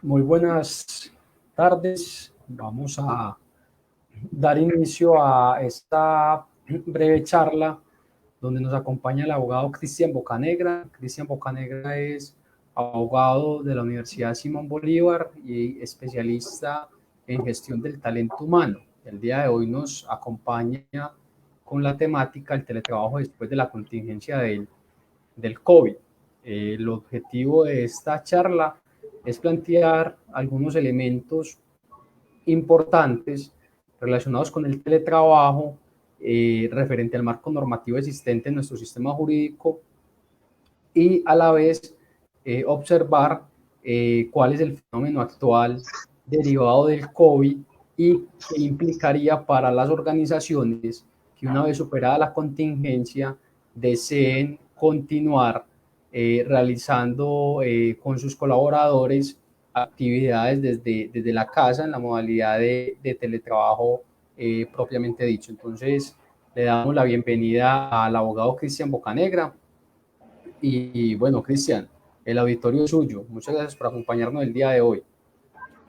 Muy buenas tardes. Vamos a dar inicio a esta breve charla donde nos acompaña el abogado Cristian Bocanegra. Cristian Bocanegra es abogado de la Universidad Simón Bolívar y especialista en gestión del talento humano. El día de hoy nos acompaña con la temática del teletrabajo después de la contingencia del COVID. El objetivo de esta charla es plantear algunos elementos importantes relacionados con el teletrabajo referente al marco normativo existente en nuestro sistema jurídico y a la vez observar cuál es el fenómeno actual derivado del COVID y qué implicaría para las organizaciones que una vez superada la contingencia deseen continuar realizando con sus colaboradores actividades desde la casa en la modalidad de teletrabajo propiamente dicho. Entonces, le damos la bienvenida al abogado Cristian Bocanegra. Y bueno, Cristian, el auditorio es suyo. Muchas gracias por acompañarnos el día de hoy.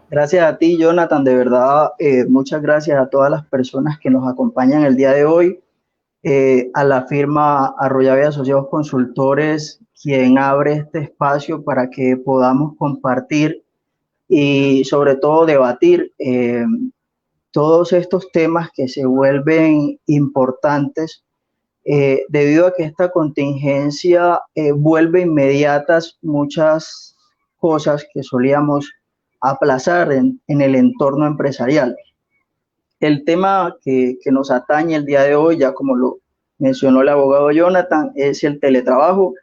Gracias a ti, Jonathan, de verdad, muchas gracias a todas las personas que nos acompañan el día de hoy, a la firma Arroyave Asociados Consultores, quien abre este espacio para que podamos compartir y sobre todo debatir todos estos temas que se vuelven importantes debido a que esta contingencia vuelve inmediatas muchas cosas que solíamos aplazar en el entorno empresarial. El tema que nos atañe el día de hoy, ya como lo mencionó el abogado Jonathan, es el teletrabajo.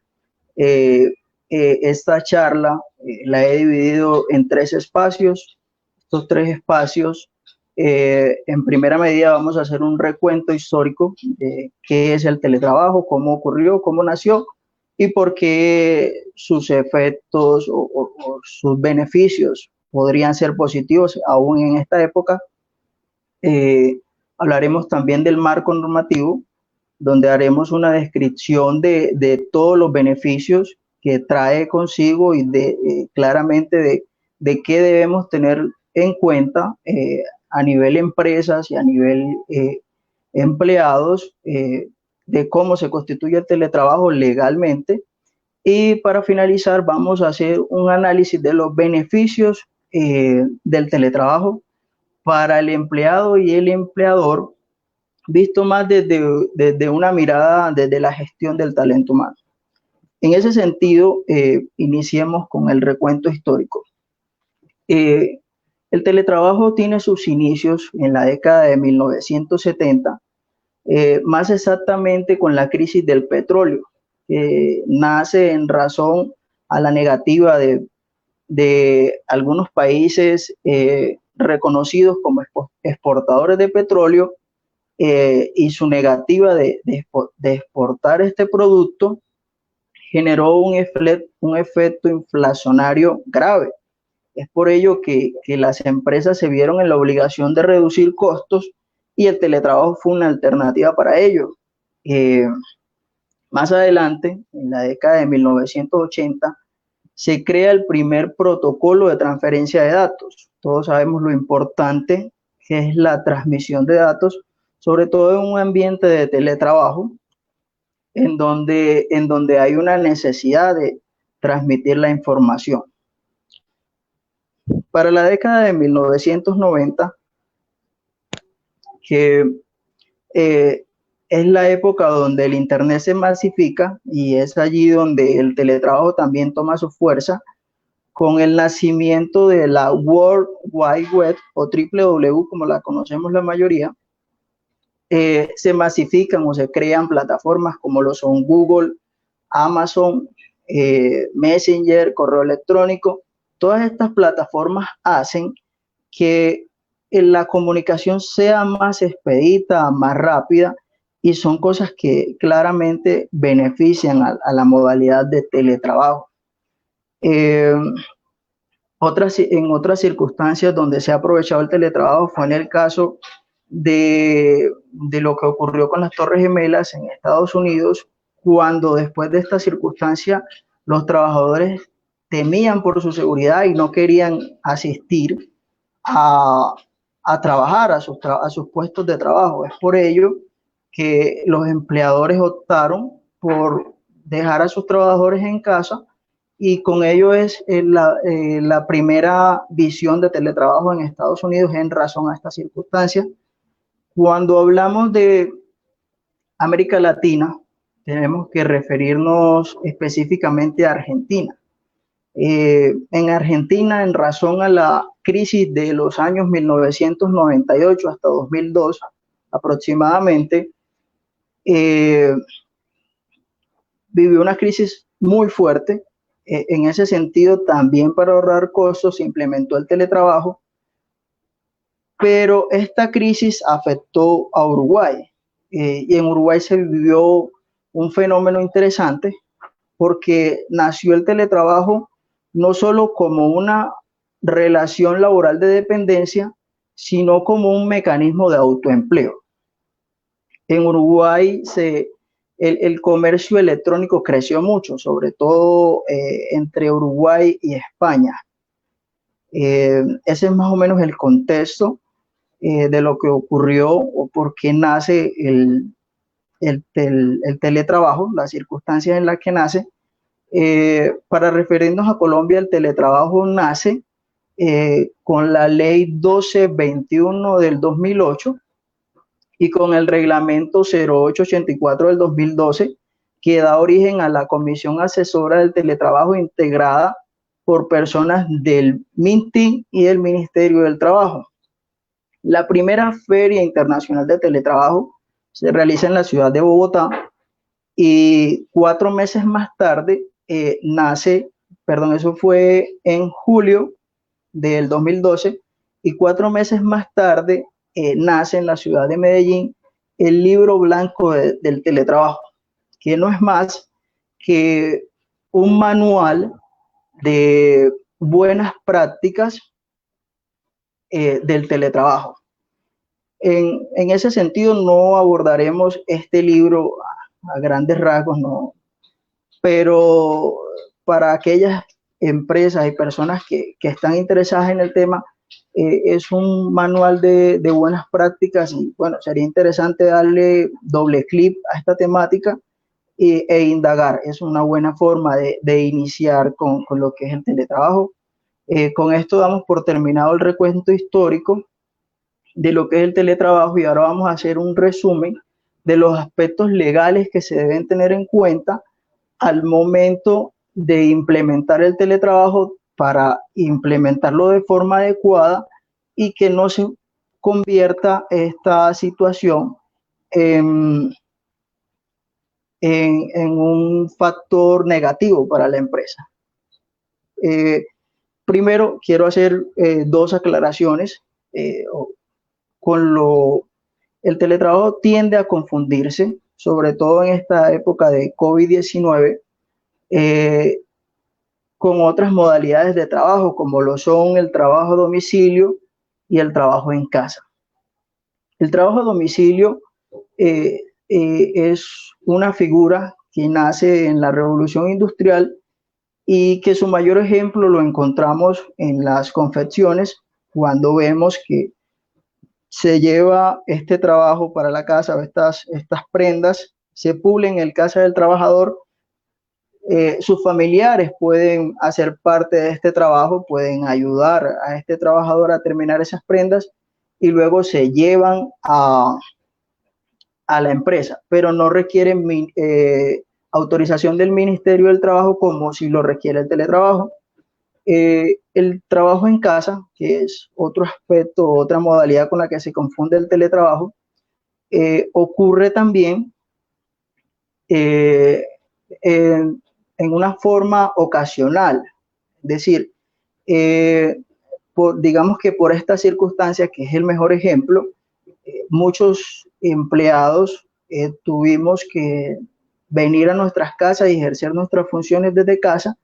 Eh, Esta charla la he dividido en tres espacios. Estos tres espacios, en primera medida vamos a hacer un recuento histórico de qué es el teletrabajo, cómo ocurrió, cómo nació y por qué sus efectos o sus beneficios podrían ser positivos aún en esta época. Eh, Hablaremos también del marco normativo, donde haremos una descripción de todos los beneficios que trae consigo y claramente de qué debemos tener en cuenta a nivel empresas y a nivel empleados, de cómo se constituye el teletrabajo legalmente. Y para finalizar, vamos a hacer un análisis de los beneficios del teletrabajo para el empleado y el empleador, visto más desde una mirada, desde la gestión del talento humano. En ese sentido, iniciemos con el recuento histórico. Eh, el teletrabajo tiene sus inicios en la década de 1970, más exactamente con la crisis del petróleo, que nace en razón a la negativa de algunos países reconocidos como exportadores de petróleo y su negativa de exportar este producto generó un efecto inflacionario grave. Es por ello que las empresas se vieron en la obligación de reducir costos y el teletrabajo fue una alternativa para ello. Eh, Más adelante, en la década de 1980, se crea el primer protocolo de transferencia de datos. Todos sabemos lo importante que es la transmisión de datos, sobre todo en un ambiente de teletrabajo, en donde hay una necesidad de transmitir la información. Para la década de 1990, que eh, es la época donde el Internet se masifica y es allí donde el teletrabajo también toma su fuerza, con el nacimiento de la World Wide Web o WW, como la conocemos la mayoría, se masifican o se crean plataformas como lo son Google, Amazon, Messenger, correo electrónico. Todas estas plataformas hacen que la comunicación sea más expedita, más rápida, y son cosas que claramente benefician a la modalidad de teletrabajo. Eh, en otras circunstancias donde se ha aprovechado el teletrabajo fue en el caso de lo que ocurrió con las Torres Gemelas en Estados Unidos, cuando después de esta circunstancia los trabajadores temían por su seguridad y no querían asistir a, a trabajar a sus puestos de trabajo. Es por ello que los empleadores optaron por dejar a sus trabajadores en casa y con ello es la primera visión de teletrabajo en Estados Unidos en razón a esta circunstancia. Cuando hablamos de América Latina, tenemos que referirnos específicamente a Argentina. En Argentina, en razón a la crisis de los años 1998 hasta 2002 aproximadamente, vivió una crisis muy fuerte. En ese sentido, también para ahorrar costos, se implementó el teletrabajo, pero esta crisis afectó a Uruguay. Y en Uruguay se vivió un fenómeno interesante porque nació el teletrabajo no solo como una relación laboral de dependencia, sino como un mecanismo de autoempleo. En Uruguay el comercio electrónico creció mucho, sobre todo entre Uruguay y España. Ese es más o menos el contexto de lo que ocurrió o por qué nace el teletrabajo, las circunstancias en las que nace. Para referirnos a Colombia, el teletrabajo nace con la ley 1221 del 2008 y con el reglamento 0884 del 2012, que da origen a la Comisión Asesora del Teletrabajo integrada por personas del MINTI y del Ministerio del Trabajo. La primera Feria Internacional de Teletrabajo se realiza en la ciudad de Bogotá y 4 meses más tarde eso fue en julio del 2012, y 4 meses más tarde nace en la ciudad de Medellín el libro blanco del teletrabajo, que no es más que un manual de buenas prácticas del teletrabajo. En ese sentido no abordaremos este libro a grandes rasgos, no, pero para aquellas empresas y personas que están interesadas en el tema, es un manual de buenas prácticas y bueno, sería interesante darle doble clic a esta temática e indagar. Es una buena forma de iniciar con lo que es el teletrabajo. Con esto damos por terminado el recuento histórico de lo que es el teletrabajo y ahora vamos a hacer un resumen de los aspectos legales que se deben tener en cuenta al momento de implementar el teletrabajo para implementarlo de forma adecuada y que no se convierta esta situación en un factor negativo para la empresa. Primero, quiero hacer 2 aclaraciones. El teletrabajo tiende a confundirse, sobre todo en esta época de COVID-19, con otras modalidades de trabajo, como lo son el trabajo a domicilio y el trabajo en casa. El trabajo a domicilio es una figura que nace en la Revolución Industrial y que su mayor ejemplo lo encontramos en las confecciones, cuando vemos que se lleva este trabajo para la casa, estas prendas se pulen en casa del trabajador. Sus familiares pueden hacer parte de este trabajo, pueden ayudar a este trabajador a terminar esas prendas y luego se llevan a la empresa, pero no requieren autorización del Ministerio del Trabajo como si lo requiere el teletrabajo. El trabajo en casa, que es otro aspecto, otra modalidad con la que se confunde el teletrabajo, ocurre también en una forma ocasional, es decir, digamos que por esta circunstancia, que es el mejor ejemplo, muchos empleados tuvimos que venir a nuestras casas y ejercer nuestras funciones desde casa.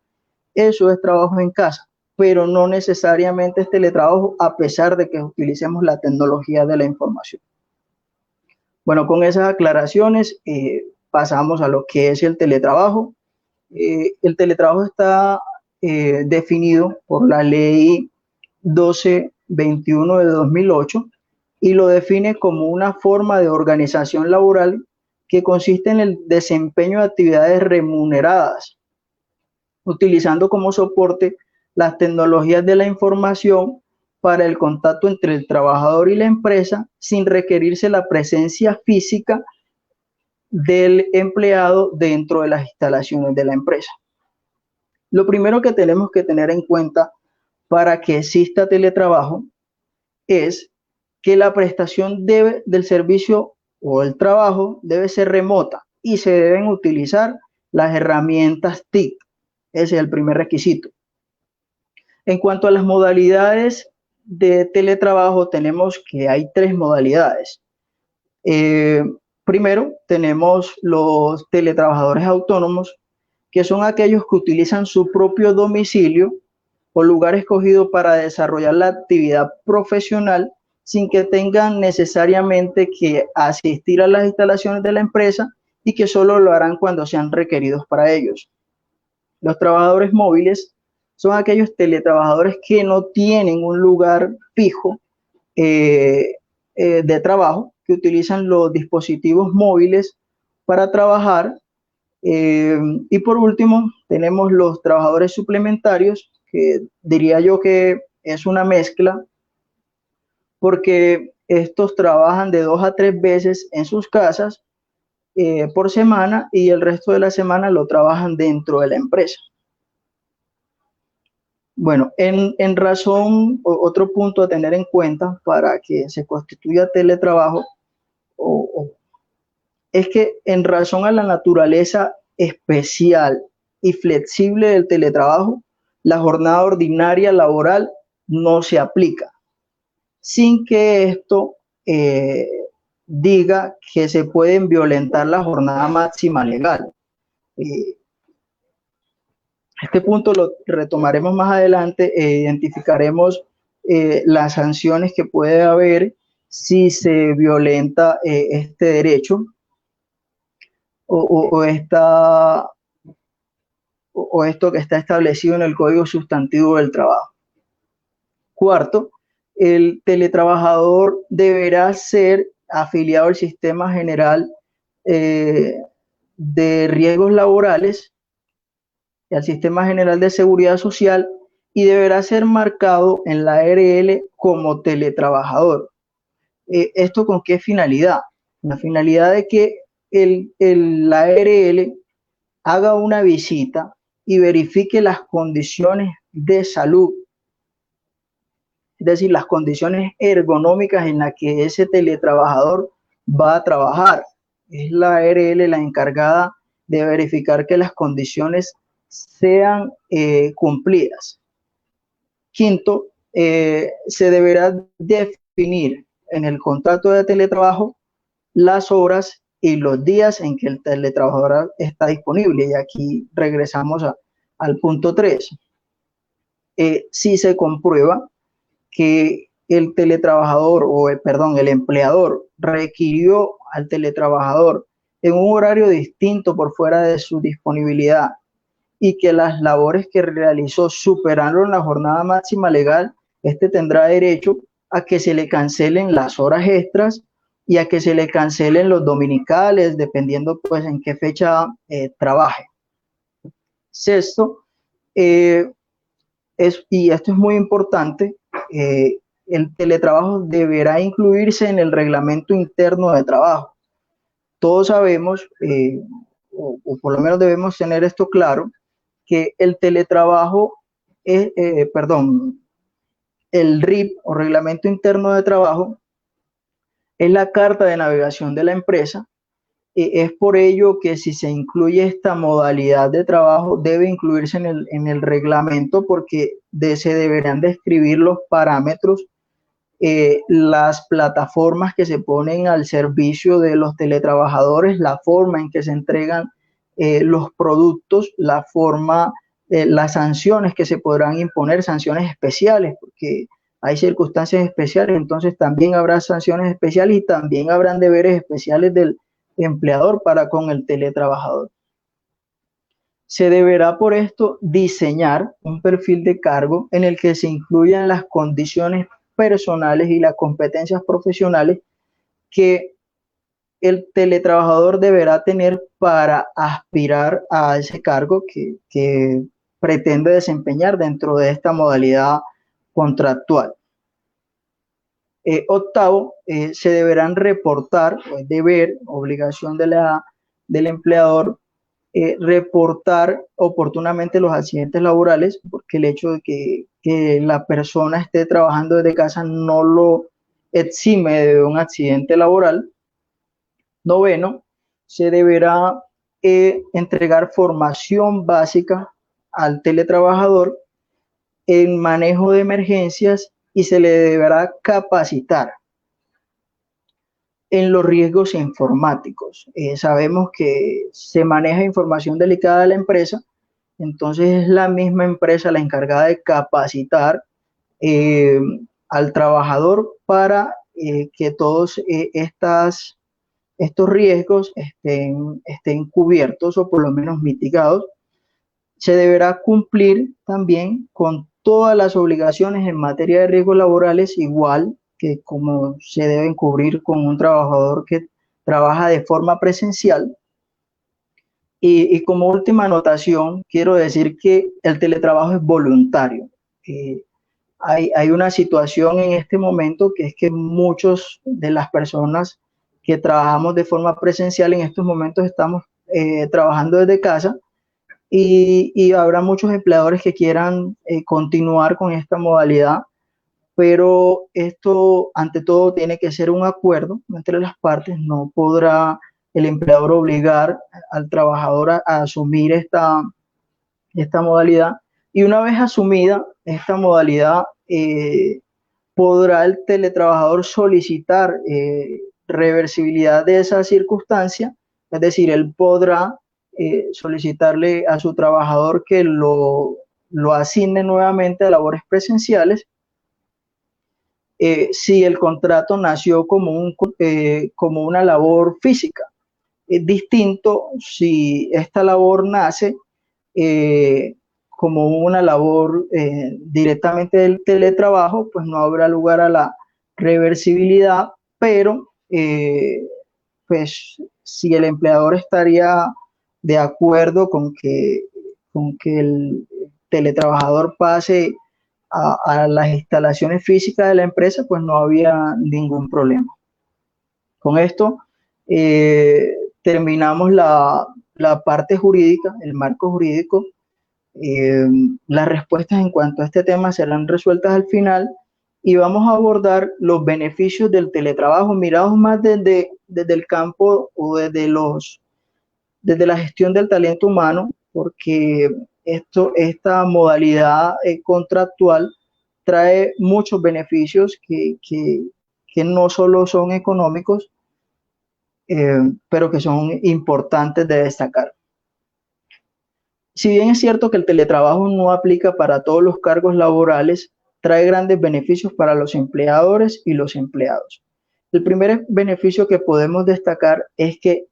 Eso es trabajo en casa, pero no necesariamente es teletrabajo, a pesar de que utilicemos la tecnología de la información. Bueno, con esas aclaraciones pasamos a lo que es el teletrabajo. El teletrabajo está definido por la ley 1221 de 2008 y lo define como una forma de organización laboral que consiste en el desempeño de actividades remuneradas, utilizando como soporte las tecnologías de la información para el contacto entre el trabajador y la empresa sin requerirse la presencia física del empleado dentro de las instalaciones de la empresa. Lo primero que tenemos que tener en cuenta para que exista teletrabajo es que la prestación del servicio o el trabajo debe ser remota y se deben utilizar las herramientas TIC. Ese es el primer requisito. En cuanto a las modalidades de teletrabajo, tenemos que hay 3 modalidades. Primero, tenemos los teletrabajadores autónomos, que son aquellos que utilizan su propio domicilio o lugar escogido para desarrollar la actividad profesional sin que tengan necesariamente que asistir a las instalaciones de la empresa y que solo lo harán cuando sean requeridos para ellos. Los trabajadores móviles son aquellos teletrabajadores que no tienen un lugar fijo de trabajo, que utilizan los dispositivos móviles para trabajar. Y por último, tenemos los trabajadores suplementarios, que diría yo que es una mezcla, porque estos trabajan de 2 a 3 veces en sus casas por semana y el resto de la semana lo trabajan dentro de la empresa. Bueno, en razón, otro punto a tener en cuenta para que se constituya teletrabajo es que en razón a la naturaleza especial y flexible del teletrabajo, la jornada ordinaria laboral no se aplica, sin que esto diga que se pueden violentar la jornada máxima legal. Este punto lo retomaremos más adelante e identificaremos las sanciones que puede haber si se violenta este derecho o esto que está establecido en el Código Sustantivo del Trabajo. Cuarto, el teletrabajador deberá ser afiliado al Sistema General de Riesgos Laborales y al Sistema General de Seguridad Social y deberá ser marcado en la ARL como teletrabajador. ¿Esto con qué finalidad? La finalidad de que la ARL haga una visita y verifique las condiciones de salud, es decir, las condiciones ergonómicas en las que ese teletrabajador va a trabajar. Es la ARL la encargada de verificar que las condiciones sean cumplidas. Quinto, se deberá definir en el contrato de teletrabajo las horas y los días en que el teletrabajador está disponible. Y aquí regresamos al punto 3. Si se comprueba que el teletrabajador el empleador requirió al teletrabajador en un horario distinto por fuera de su disponibilidad y que las labores que realizó superaron la jornada máxima legal, este tendrá derecho a que se le cancelen las horas extras y a que se le cancelen los dominicales, dependiendo pues en qué fecha trabaje. Sexto, y esto es muy importante, el teletrabajo deberá incluirse en el reglamento interno de trabajo. Todos sabemos, o por lo menos debemos tener esto claro, que el teletrabajo el RIP o reglamento interno de trabajo es la carta de navegación de la empresa. Es por ello que si se incluye esta modalidad de trabajo debe incluirse en el reglamento, porque se deberán describir los parámetros, las plataformas que se ponen al servicio de los teletrabajadores, la forma en que se entregan los productos, la forma, las sanciones que se podrán imponer, sanciones especiales, porque hay circunstancias especiales, entonces también habrá sanciones especiales y también habrán deberes especiales del empleador para con el teletrabajador. Se deberá por esto diseñar un perfil de cargo en el que se incluyan las condiciones personales y las competencias profesionales que el teletrabajador deberá tener para aspirar a ese cargo que pretende desempeñar dentro de esta modalidad contractual. Octavo, se deberán reportar, es deber, obligación del empleador, reportar oportunamente los accidentes laborales, porque el hecho de que la persona esté trabajando desde casa no lo exime de un accidente laboral. Noveno, se deberá entregar formación básica al teletrabajador en manejo de emergencias y se le deberá capacitar en los riesgos informáticos. Sabemos que se maneja información delicada de la empresa, entonces es la misma empresa la encargada de capacitar eh, al trabajador para que todos estos riesgos estén cubiertos o por lo menos mitigados. Se deberá cumplir también con todas las obligaciones en materia de riesgos laborales, igual que como se deben cubrir con un trabajador que trabaja de forma presencial. Y como última anotación, quiero decir que el teletrabajo es voluntario. Hay una situación en este momento que es que muchos de las personas que trabajamos de forma presencial en estos momentos estamos trabajando desde casa y habrá muchos empleadores que quieran continuar con esta modalidad, pero esto ante todo tiene que ser un acuerdo entre las partes. No podrá el empleador obligar al trabajador a asumir esta modalidad, y una vez asumida esta modalidad, podrá el teletrabajador solicitar reversibilidad de esa circunstancia, es decir, él podrá solicitarle a su trabajador que lo asigne nuevamente a labores presenciales. Si el contrato nació como una labor física. Es distinto si esta labor nace como una labor directamente del teletrabajo, pues no habrá lugar a la reversibilidad, pero pues si el empleador estaría de acuerdo con que el teletrabajador pase a las instalaciones físicas de la empresa, pues no había ningún problema. Con esto terminamos la parte jurídica, el marco jurídico. Las respuestas en cuanto a este tema serán resueltas al final y vamos a abordar los beneficios del teletrabajo mirados más desde el campo o desde la gestión del talento humano, porque esta modalidad contractual trae muchos beneficios que no solo son económicos, pero que son importantes de destacar. Si bien es cierto que el teletrabajo no aplica para todos los cargos laborales, trae grandes beneficios para los empleadores y los empleados. El primer beneficio que podemos destacar es que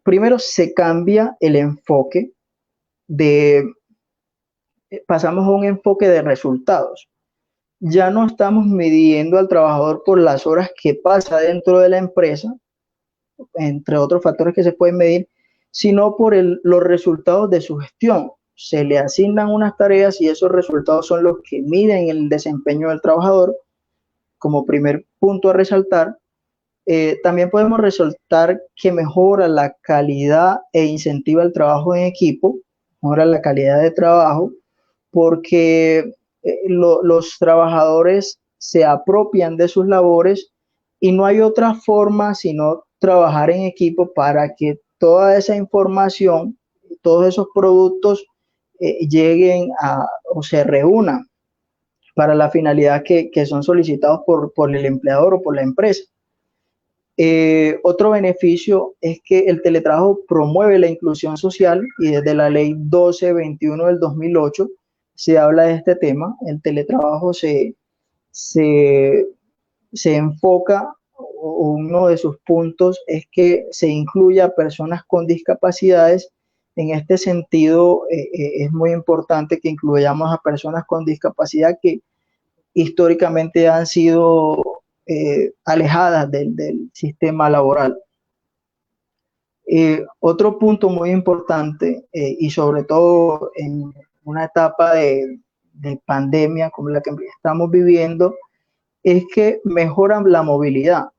primero se cambia el enfoque pasamos a un enfoque de resultados. Ya no estamos midiendo al trabajador por las horas que pasa dentro de la empresa, entre otros factores que se pueden medir, sino por los resultados de su gestión. Se le asignan unas tareas y esos resultados son los que miden el desempeño del trabajador. Como primer punto a resaltar, también podemos resaltar que mejora la calidad e incentiva el trabajo en equipo, mejora la calidad de trabajo, porque los trabajadores se apropian de sus labores y no hay otra forma sino trabajar en equipo para que toda esa información, todos esos productos lleguen o se reúnan para la finalidad que son solicitados por el empleador o por la empresa. Otro beneficio es que el teletrabajo promueve la inclusión social y desde la ley 1221 del 2008 se habla de este tema. El teletrabajo se enfoca, o uno de sus puntos es que se incluya a personas con discapacidades En este sentido, es muy importante que incluyamos a personas con discapacidad que históricamente han sido alejadas del sistema laboral. Otro punto muy importante, y sobre todo en una etapa de pandemia como la que estamos viviendo, es que mejoran la movilidad,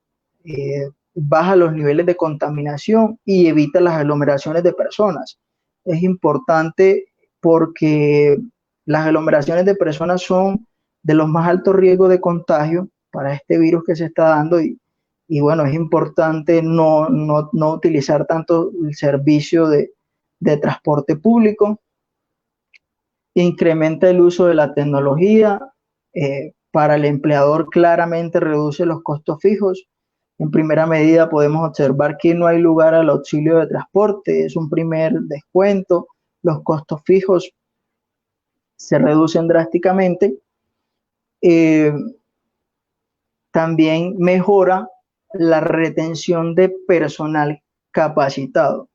baja los niveles de contaminación y evita las aglomeraciones de personas. Es importante porque las aglomeraciones de personas son de los más altos riesgos de contagio para este virus que se está dando y bueno, es importante no utilizar tanto el servicio de transporte público. Incrementa el uso de la tecnología, para el empleador claramente reduce los costos fijos. En primera medida podemos observar que no hay lugar al auxilio de transporte, es un primer descuento, los costos fijos se reducen drásticamente. También mejora la retención de personal capacitado.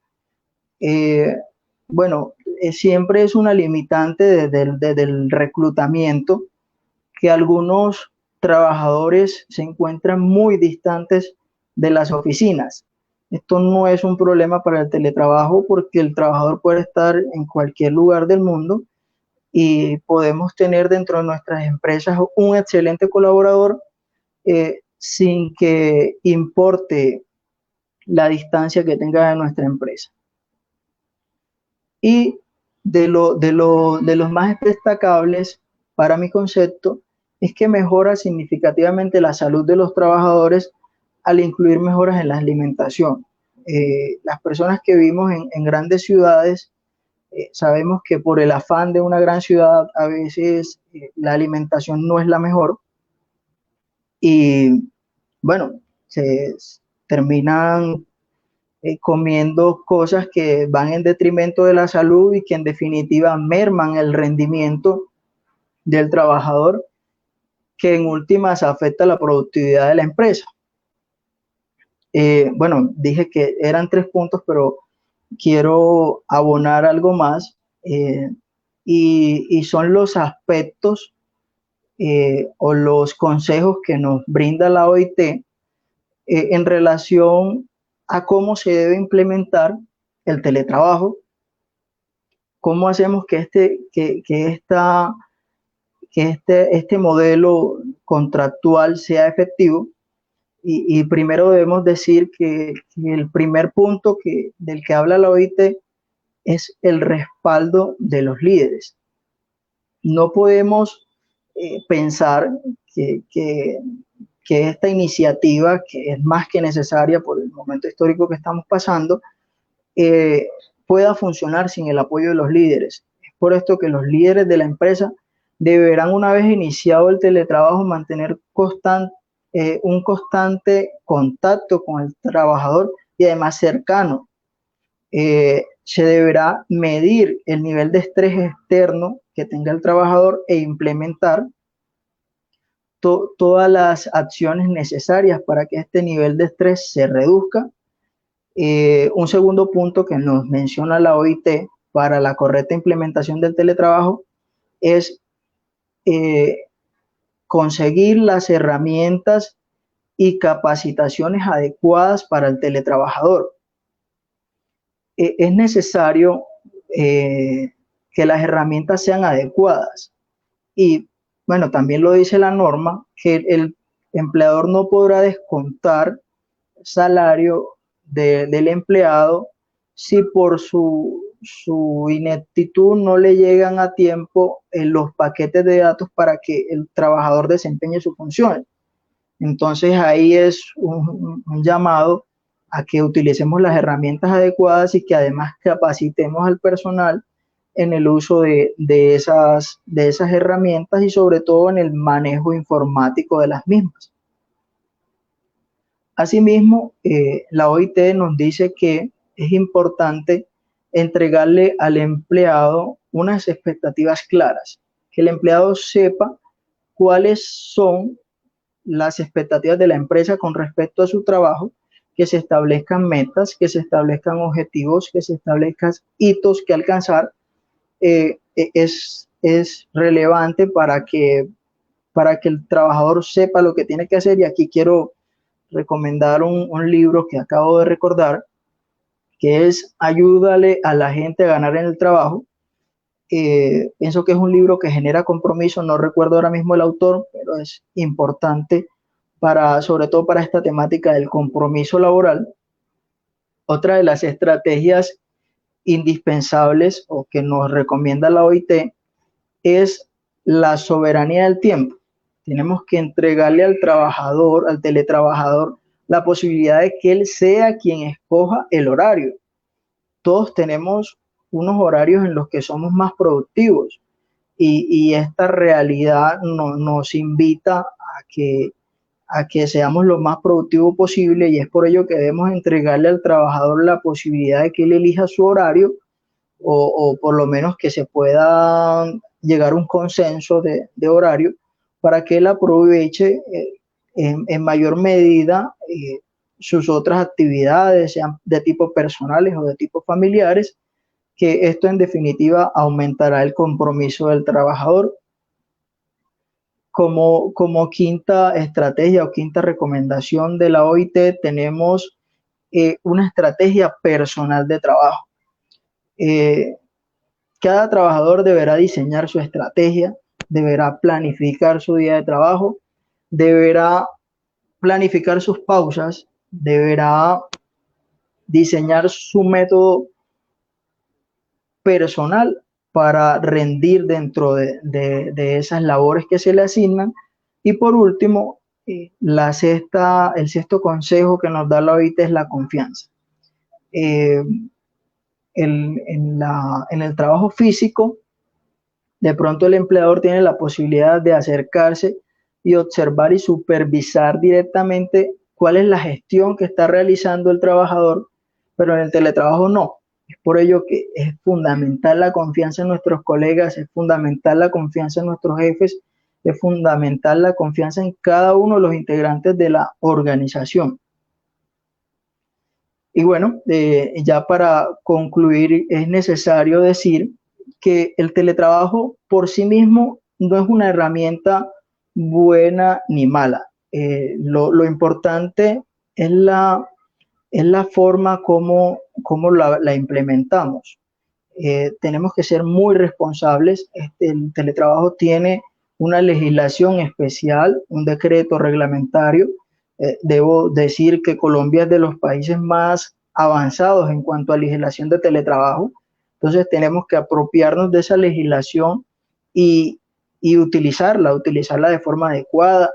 Bueno, siempre es una limitante desde el reclutamiento que algunos trabajadores se encuentran muy distantes de las oficinas. Esto no es un problema para el teletrabajo porque el trabajador puede estar en cualquier lugar del mundo y podemos tener dentro de nuestras empresas un excelente colaborador sin que importe la distancia que tenga de nuestra empresa. Y de los más destacables, para mi concepto, es que mejora significativamente la salud de los trabajadores al incluir mejoras en la alimentación. Las personas que vivimos en grandes ciudades, sabemos que por el afán de una gran ciudad a veces la alimentación no es la mejor y bueno, se terminan comiendo cosas que van en detrimento de la salud y que en definitiva merman el rendimiento del trabajador, que en últimas afecta la productividad de la empresa. Bueno, dije que eran 3 puntos, pero quiero abonar algo más, y son los aspectos o los consejos que nos brinda la OIT en relación a cómo se debe implementar el teletrabajo, cómo hacemos que este modelo contractual sea efectivo. Y primero debemos decir que el primer punto del que habla la OIT es el respaldo de los líderes. No podemos pensar que esta iniciativa, que es más que necesaria por el momento histórico que estamos pasando, pueda funcionar sin el apoyo de los líderes. Es por esto que los líderes de la empresa deberán, una vez iniciado el teletrabajo, mantener un constante contacto con el trabajador y además cercano. Se deberá medir el nivel de estrés externo que tenga el trabajador e implementar todas las acciones necesarias para que este nivel de estrés se reduzca. Un segundo punto que nos menciona la OIT para la correcta implementación del teletrabajo es conseguir las herramientas y capacitaciones adecuadas para el teletrabajador. Es necesario que las herramientas sean adecuadas y, bueno, también lo dice la norma, que el empleador no podrá descontar salario del empleado si por su ineptitud no le llegan a tiempo los paquetes de datos para que el trabajador desempeñe sus funciones. Entonces ahí es un llamado a que utilicemos las herramientas adecuadas y que además capacitemos al personal en el uso de esas herramientas y sobre todo en el manejo informático de las mismas. Asimismo, la OIT nos dice que es importante entregarle al empleado unas expectativas claras, que el empleado sepa cuáles son las expectativas de la empresa con respecto a su trabajo, que se establezcan metas, que se establezcan objetivos, que se establezcan hitos que alcanzar. Es relevante para que el trabajador sepa lo que tiene que hacer. Y aquí quiero recomendar un libro que acabo de recordar, que es Ayúdale a la gente a ganar en el trabajo. Pienso que es un libro que genera compromiso, no recuerdo ahora mismo el autor, pero es importante sobre todo para esta temática del compromiso laboral. Otra de las estrategias indispensables o que nos recomienda la OIT es la soberanía del tiempo. Tenemos que entregarle al trabajador, al teletrabajador, la posibilidad de que él sea quien escoja el horario. Todos tenemos unos horarios en los que somos más productivos y esta realidad nos invita a que seamos lo más productivos posible, y es por ello que debemos entregarle al trabajador la posibilidad de que él elija su horario o por lo menos que se pueda llegar a un consenso de horario para que él aproveche en mayor medida sus otras actividades, sean de tipo personales o de tipo familiares, que esto en definitiva aumentará el compromiso del trabajador. Como quinta estrategia o quinta recomendación de la OIT tenemos una estrategia personal de trabajo. Cada trabajador deberá diseñar su estrategia, deberá planificar su día de trabajo, deberá planificar sus pausas, deberá diseñar su método personal para rendir dentro de esas labores que se le asignan. Y por último, el sexto consejo que nos da la OIT es la confianza. En el trabajo físico, de pronto el empleador tiene la posibilidad de acercarse y observar y supervisar directamente cuál es la gestión que está realizando el trabajador, pero en el teletrabajo no. Es por ello que es fundamental la confianza en nuestros colegas, es fundamental la confianza en nuestros jefes, es fundamental la confianza en cada uno de los integrantes de la organización. Y bueno, ya para concluir, es necesario decir que el teletrabajo por sí mismo no es una herramienta buena ni mala. Lo importante es la forma como la implementamos. Tenemos que ser muy responsables. El teletrabajo tiene una legislación especial, un decreto reglamentario. Debo decir que Colombia es de los países más avanzados en cuanto a legislación de teletrabajo. Entonces tenemos que apropiarnos de esa legislación y, y utilizarla de forma adecuada.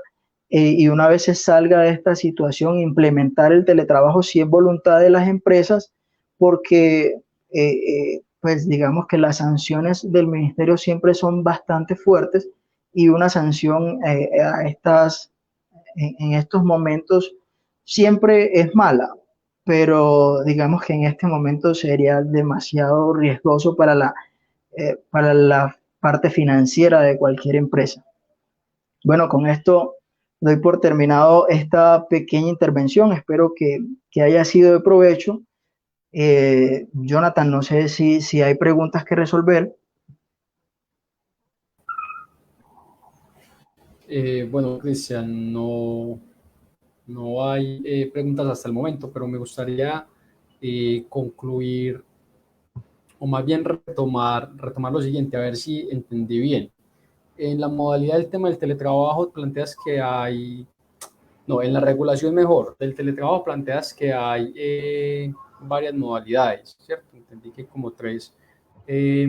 Y una vez se salga de esta situación, implementar el teletrabajo si es voluntad de las empresas, porque pues digamos que las sanciones del ministerio siempre son bastante fuertes, y una sanción en estos momentos siempre es mala, pero digamos que en este momento sería demasiado riesgoso para la parte financiera de cualquier empresa. Bueno, con esto doy por terminado esta pequeña intervención. Espero que haya sido de provecho. Jonathan, no sé si hay preguntas que resolver. Bueno, Cristian, no hay preguntas hasta el momento, pero me gustaría concluir o más bien retomar lo siguiente, a ver si entendí bien. En la modalidad del tema del teletrabajo planteas que hay, no, en la regulación mejor del teletrabajo planteas que hay varias modalidades, ¿cierto? Entendí que hay como tres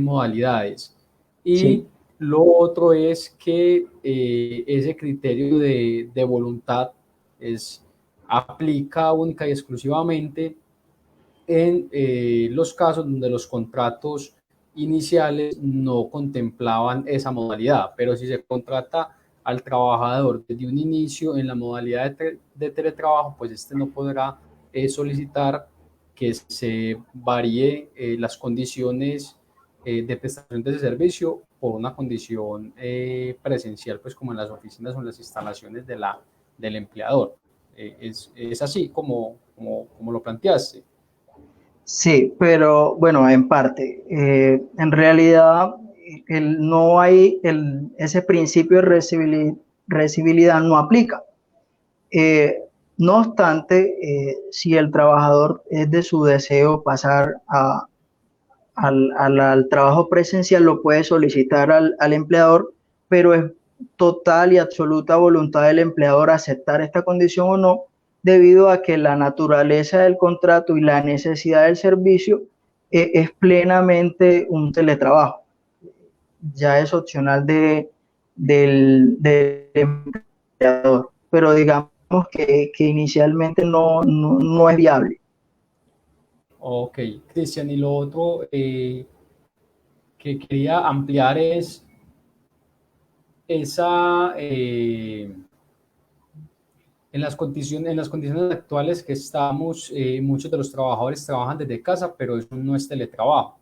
modalidades. Y Sí, lo otro es que ese criterio de voluntad aplica única y exclusivamente en los casos donde los contratos iniciales no contemplaban esa modalidad, pero si se contrata al trabajador desde un inicio en la modalidad de teletrabajo, pues este no podrá solicitar que se varíe las condiciones de prestación de ese servicio por una condición presencial, pues como en las oficinas o en las instalaciones del empleador. Es así como lo planteaste. Sí, pero bueno, en parte. En realidad, no hay ese principio de recibilidad no aplica. Eh, no obstante, si el trabajador es de su deseo pasar al trabajo presencial, lo puede solicitar al empleador, pero es total y absoluta voluntad del empleador aceptar esta condición o no, debido a que la naturaleza del contrato y la necesidad del servicio es plenamente un teletrabajo. Ya es opcional del empleador, pero digamos que inicialmente no es viable. Ok, Cristian, y lo otro que quería ampliar es esa, en las condiciones actuales que estamos, muchos de los trabajadores trabajan desde casa, pero eso no es teletrabajo.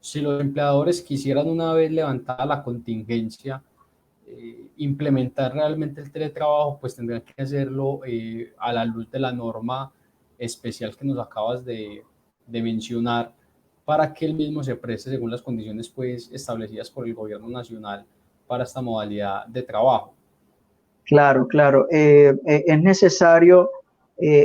Si los empleadores quisieran una vez levantada la contingencia, implementar realmente el teletrabajo, pues tendrán que hacerlo a la luz de la norma especial que nos acabas de mencionar, para que el mismo se preste según las condiciones pues establecidas por el gobierno nacional para esta modalidad de trabajo. Claro, claro. Es necesario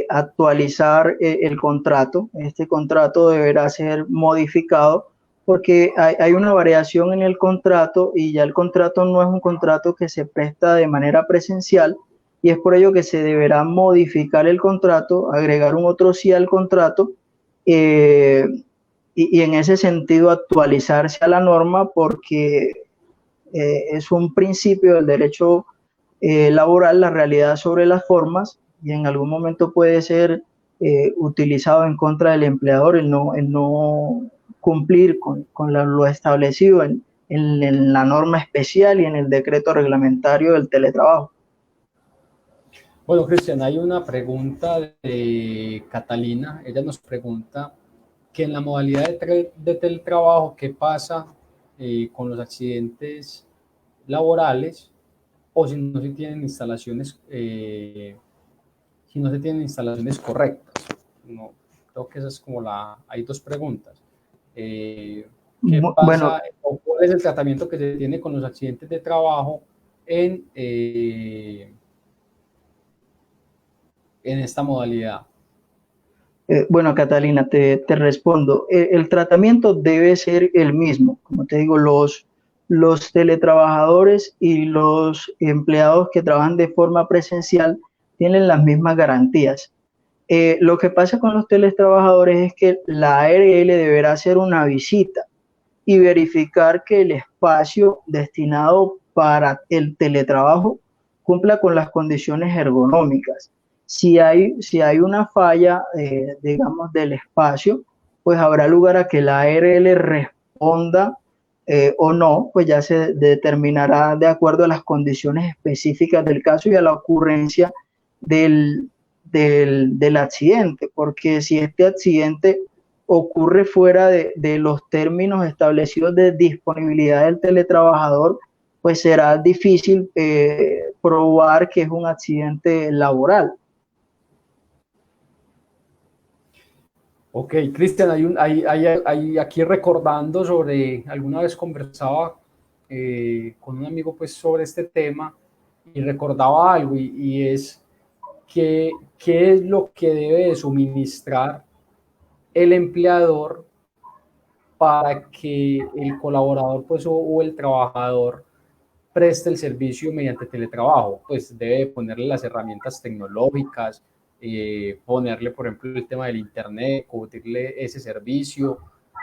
actualizar el contrato. Este contrato deberá ser modificado porque hay una variación en el contrato y ya el contrato no es un contrato que se presta de manera presencial y es por ello que se deberá modificar el contrato, agregar un otro sí al contrato eh, y en ese sentido actualizarse a la norma porque es un principio del derecho laboral, la realidad sobre las formas, y en algún momento puede ser utilizado en contra del empleador el no cumplir con lo establecido en la norma especial y en el decreto reglamentario del teletrabajo. Bueno, Cristian, hay una pregunta de Catalina. Ella nos pregunta que en la modalidad de teletrabajo, ¿qué pasa con los accidentes laborales o si no se tienen instalaciones correctas? No, creo que esa es como hay dos preguntas. ¿Qué Bueno, pasa o cuál es el tratamiento que se tiene con los accidentes de trabajo en esta modalidad? bueno, Catalina, te respondo. El tratamiento debe ser el mismo. Como te digo, los teletrabajadores y los empleados que trabajan de forma presencial tienen las mismas garantías. Lo que pasa con los teletrabajadores es que la ARL deberá hacer una visita y verificar que el espacio destinado para el teletrabajo cumpla con las condiciones ergonómicas. Si hay una falla, digamos, del espacio, pues habrá lugar a que la ARL responda o no, pues ya se determinará de acuerdo a las condiciones específicas del caso y a la ocurrencia del accidente, porque si este accidente ocurre fuera de los términos establecidos de disponibilidad del teletrabajador, pues será difícil probar que es un accidente laboral. Ok, Cristian, hay aquí recordando sobre, alguna vez conversaba con un amigo pues sobre este tema y recordaba algo y es que qué es lo que debe de suministrar el empleador para que el colaborador pues, o el trabajador preste el servicio mediante teletrabajo. Pues debe ponerle las herramientas tecnológicas, ponerle, por ejemplo, el tema del internet, cubrirle ese servicio,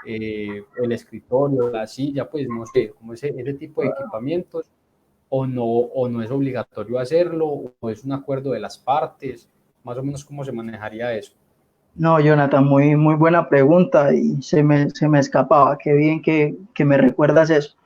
el escritorio, la silla, pues no sé, como ese tipo de equipamientos, o no es obligatorio hacerlo, o es un acuerdo de las partes, más o menos cómo se manejaría eso. No, Jonathan, muy buena pregunta y se me escapaba. Qué bien que me recuerdas eso.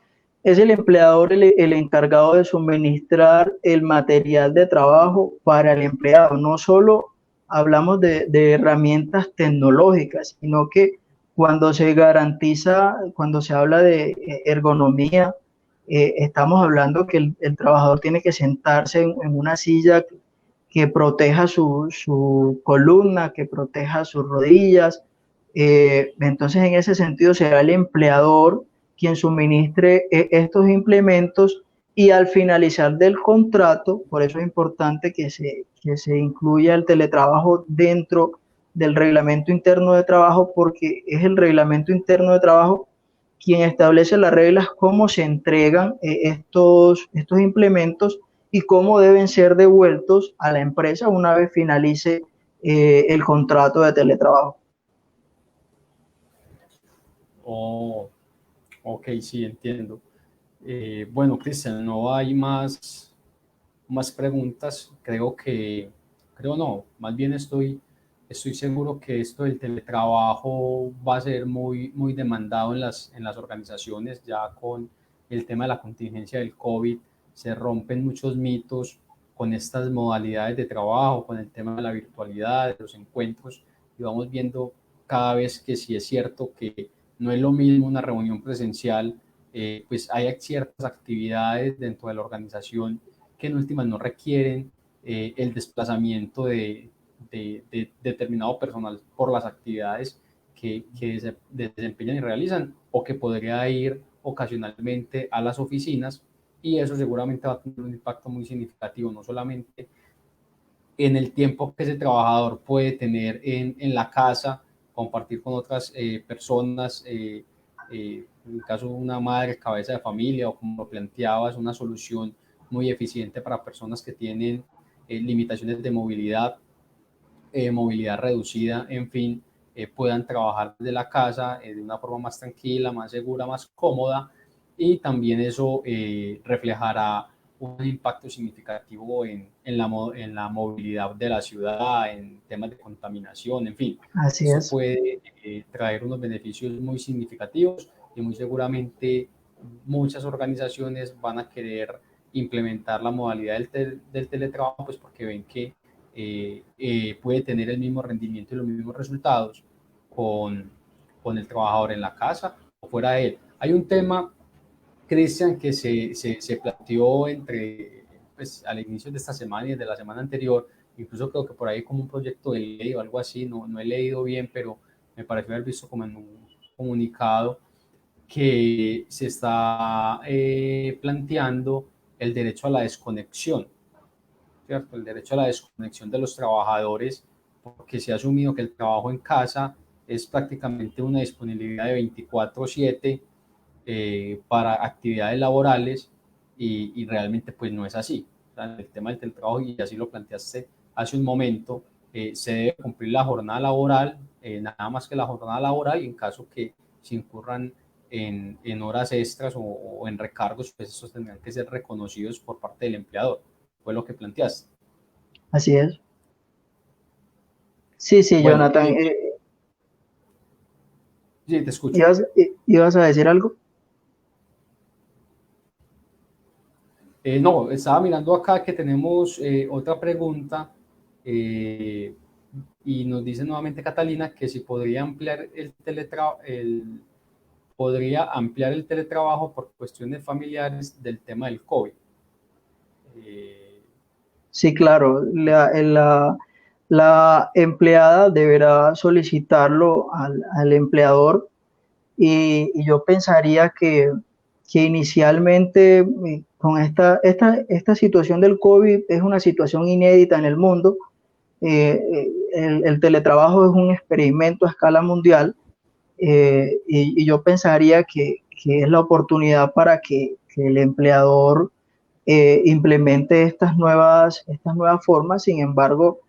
Es el empleador el encargado de suministrar el material de trabajo para el empleado. No solo hablamos de herramientas tecnológicas, sino que cuando se garantiza, cuando se habla de ergonomía, estamos hablando que el trabajador tiene que sentarse en una silla que proteja su columna, que proteja sus rodillas. Entonces, en ese sentido, será el empleador quien suministre estos implementos y al finalizar del contrato, por eso es importante que se incluya el teletrabajo dentro del reglamento interno de trabajo, porque es el reglamento interno de trabajo quien establece las reglas, cómo se entregan estos implementos y cómo deben ser devueltos a la empresa una vez finalice el contrato de teletrabajo. Oh, ok, sí, entiendo. Bueno, Cristian, no hay más preguntas. Creo no, más bien estoy seguro que esto del teletrabajo va a ser muy demandado en las organizaciones, ya con el tema de la contingencia del COVID, se rompen muchos mitos con estas modalidades de trabajo, con el tema de la virtualidad, de los encuentros, y vamos viendo cada vez que sí es cierto que no es lo mismo una reunión presencial, pues hay ciertas actividades dentro de la organización que en últimas no requieren el desplazamiento de determinado personal por las actividades que se desempeñan y realizan, o que podría ir ocasionalmente a las oficinas, y eso seguramente va a tener un impacto muy significativo, no solamente en el tiempo que ese trabajador puede tener en la casa, compartir con otras personas, en el caso de una madre cabeza de familia, o como lo planteabas, una solución muy eficiente para personas que tienen limitaciones de movilidad reducida, en fin, puedan trabajar desde la casa de una forma más tranquila, más segura, más cómoda, y también eso reflejará un impacto significativo en la movilidad de la ciudad, en temas de contaminación, en fin. Así Esto es. puede traer unos beneficios muy significativos, y muy seguramente muchas organizaciones van a querer implementar la modalidad del teletrabajo, pues porque ven que puede tener el mismo rendimiento y los mismos resultados con, con el trabajador en la casa o fuera de él. Hay un tema, Cristian, que se planteó pues, al inicio de esta semana y de la semana anterior, incluso creo que por ahí como un proyecto de ley o algo así, no he leído bien, pero me pareció haber visto como en un comunicado que se está planteando el derecho a la desconexión, ¿cierto? El derecho a la desconexión de los trabajadores, porque se ha asumido que el trabajo en casa es prácticamente una disponibilidad de 24/7 para actividades laborales, y realmente pues no es así. O sea, el tema del teletrabajo, y así lo planteaste hace un momento, se debe cumplir la jornada laboral, nada más que la jornada laboral, y en caso que se incurran en horas extras o en recargos, pues esos tendrán que ser reconocidos por parte del empleador. Fue lo que planteaste. Así es. Sí, sí, Bueno, Jonathan. sí, te escucho. ¿Ibas a decir algo? No, estaba mirando acá que tenemos otra pregunta, eh, y nos dice nuevamente Catalina que si podría ampliar el teletrabajo por cuestiones familiares del tema del COVID. Eh, Sí, claro. La empleada deberá solicitarlo al empleador y yo pensaría que inicialmente con esta situación del COVID es una situación inédita en el mundo. El teletrabajo es un experimento a escala mundial, y yo pensaría que es la oportunidad para que el empleador implemente estas nuevas formas. Sin embargo,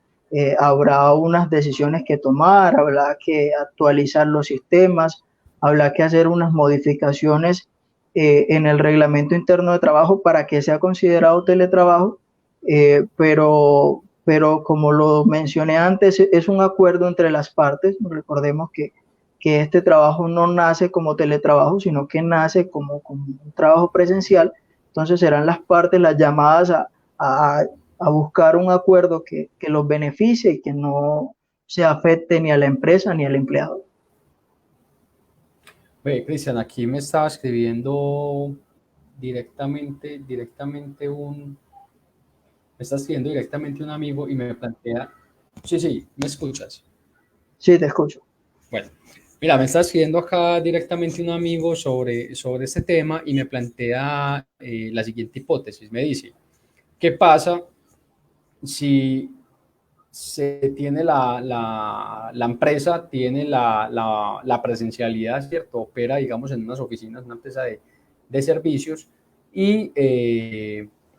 habrá unas decisiones que tomar, habrá que actualizar los sistemas, habrá que hacer unas modificaciones en el reglamento interno de trabajo para que sea considerado teletrabajo, pero como lo mencioné antes, es un acuerdo entre las partes. Recordemos que este trabajo no nace como teletrabajo, sino que nace como un trabajo presencial. Entonces serán las partes las llamadas a, a buscar un acuerdo que los beneficie y que no se afecte ni a la empresa ni al empleado. Ve, Cristian, aquí me estaba escribiendo directamente Me está escribiendo directamente un amigo y me plantea, sí, sí, ¿me escuchas? Sí, te escucho. Bueno, mira, me está escribiendo acá directamente un amigo sobre este tema y me plantea la siguiente hipótesis. Me dice, ¿qué pasa si se tiene la empresa, tiene la presencialidad, ¿cierto? Opera, digamos, en unas oficinas, una empresa de servicios y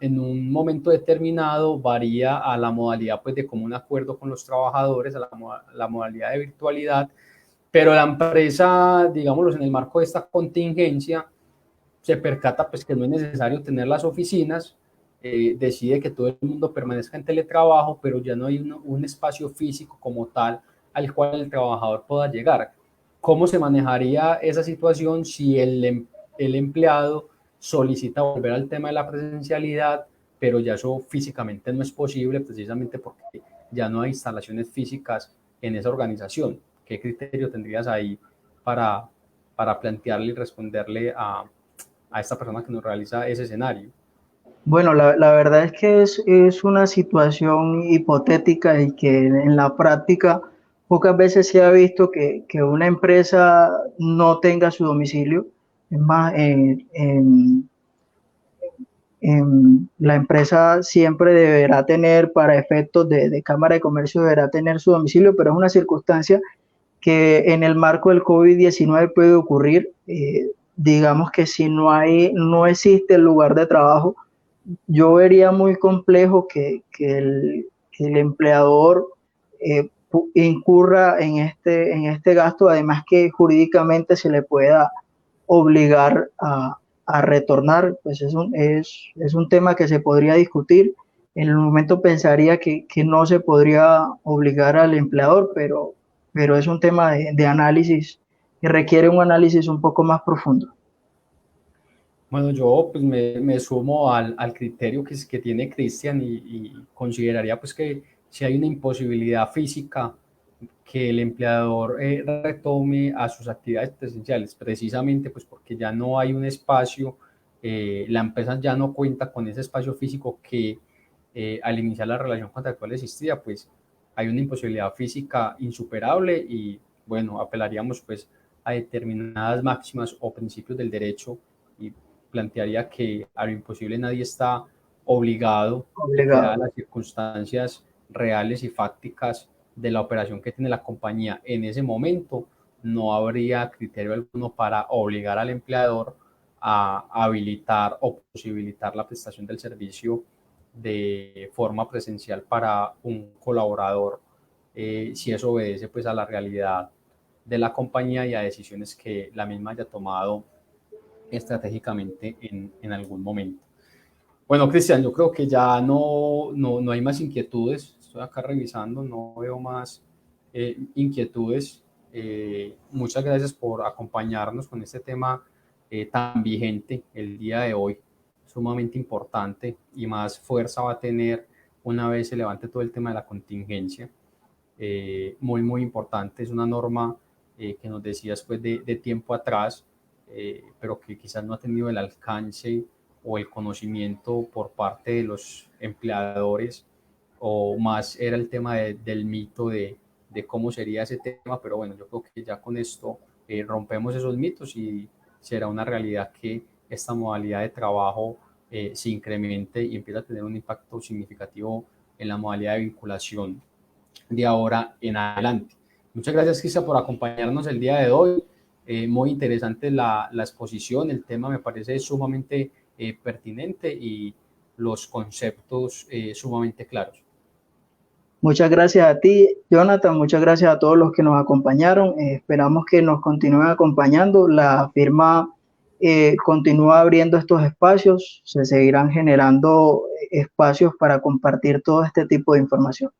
en un momento determinado varía a la modalidad pues, de común acuerdo con los trabajadores, a la modalidad de virtualidad, pero la empresa, digámoslo, en el marco de esta contingencia, se percata pues que no es necesario tener las oficinas, decide que todo el mundo permanezca en teletrabajo, pero ya no hay un espacio físico como tal al cual el trabajador pueda llegar. ¿Cómo se manejaría esa situación si el empleado solicita volver al tema de la presencialidad, pero ya eso físicamente no es posible, precisamente porque ya no hay instalaciones físicas en esa organización? ¿Qué criterio tendrías ahí para, para plantearle y responderle a esta persona que nos realiza ese escenario? Bueno, la verdad es que es una situación hipotética y que en la práctica pocas veces se ha visto que una empresa no tenga su domicilio. Es más, la empresa siempre deberá tener, para efectos de Cámara de Comercio, deberá tener su domicilio, pero es una circunstancia que en el marco del COVID-19 puede ocurrir. Digamos que si no existe el lugar de trabajo, yo vería muy complejo que el empleador incurra en este gasto, además que jurídicamente se le pueda obligar a retornar, pues es un tema que se podría discutir. En el momento pensaría que no se podría obligar al empleador, pero es un tema de análisis que requiere un análisis un poco más profundo. Bueno, yo pues me sumo al criterio que tiene Cristian y consideraría pues que si hay una imposibilidad física que el empleador retome a sus actividades presenciales, precisamente pues porque ya no hay un espacio, la empresa ya no cuenta con ese espacio físico que al iniciar la relación contractual existía, pues hay una imposibilidad física insuperable y bueno, apelaríamos pues a determinadas máximas o principios del derecho y plantearía que a lo imposible nadie está obligado y que dadas Obligado. las circunstancias reales y fácticas de la operación que tiene la compañía en ese momento, no habría criterio alguno para obligar al empleador a habilitar o posibilitar la prestación del servicio de forma presencial para un colaborador, si eso obedece pues a la realidad de la compañía y a decisiones que la misma haya tomado estratégicamente en algún momento. Bueno, Cristian, yo creo que ya no hay más inquietudes. Estoy acá revisando, no veo más inquietudes. Muchas gracias por acompañarnos con este tema tan vigente el día de hoy, sumamente importante y más fuerza va a tener una vez se levante todo el tema de la contingencia. Muy importante, es una norma que nos decías pues de tiempo atrás, pero que quizás no ha tenido el alcance o el conocimiento por parte de los empleadores, o más era el tema del mito de cómo sería ese tema, pero bueno, yo creo que ya con esto rompemos esos mitos y será una realidad que esta modalidad de trabajo se incremente y empieza a tener un impacto significativo en la modalidad de vinculación de ahora en adelante. Muchas gracias, Cristian, por acompañarnos el día de hoy. Muy interesante la exposición, el tema me parece sumamente pertinente y los conceptos sumamente claros. Muchas gracias a ti, Jonathan. Muchas gracias a todos los que nos acompañaron. Esperamos que nos continúen acompañando. La firma continúa abriendo estos espacios. Se seguirán generando espacios para compartir todo este tipo de información.